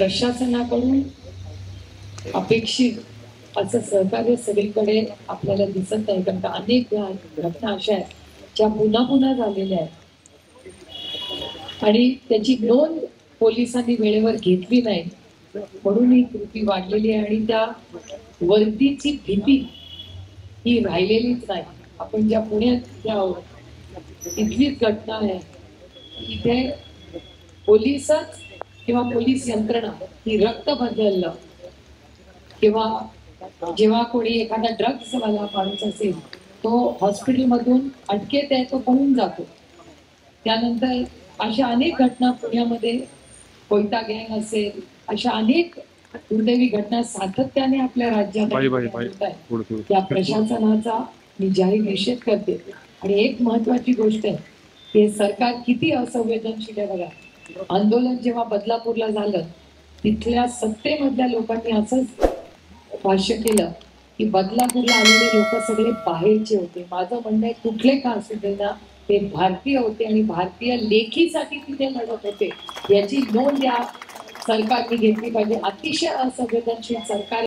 प्रशासनाकडून अपेक्षित असं सहकार्य सगळीकडे आपल्याला दिसत नाही, कारण अनेक घटना अशा आहेत ज्या पुन्हा पुन्हा झालेल्या आहेत आणि त्याची नोंद पोलिसांनी वेळेवर घेतली नाही, म्हणून ही कृती वाढलेली आहे आणि त्या वर्दीची भीती ही राहिलेलीच नाही. आपण ज्या पुण्यात आहोत इथलीच घटना आहे, इथे पोलिसच किंवा पोलीस यंत्रणा ही रक्त बदललं किंवा जेव्हा कोणी एखादा ड्रग्स वाला माणूस असेल तो हॉस्पिटलमधून अटकेत आहे, तो पळून जातो. त्यानंतर अशा अनेक घटना पुण्यामध्ये, कोयता गँग असेल, अशा अनेक दुर्दैवी घटना सातत्याने आपल्या राज्यात होत आहेत. त्या प्रशासनाचा मी जाहीर निषेध करते. आणि एक महत्वाची गोष्ट आहे की सरकार किती असंवेदनशील आहे बघा. आंदोलन जेव्हा बदलापूरला झालं तिथल्या सत्तेमधल्या लोकांनी असंच भाष्य केलं की बदलापूरला आलेले लोक सगळे बाहेरचे होते. माझं म्हणणं आहे कुठले का असू दे ना, ते भारतीय होते आणि भारतीय लेखीसाठी तिथे लढत होते, याची नोंद या सरकारने घेतली पाहिजे. अतिशय असंवेदनशील सरकार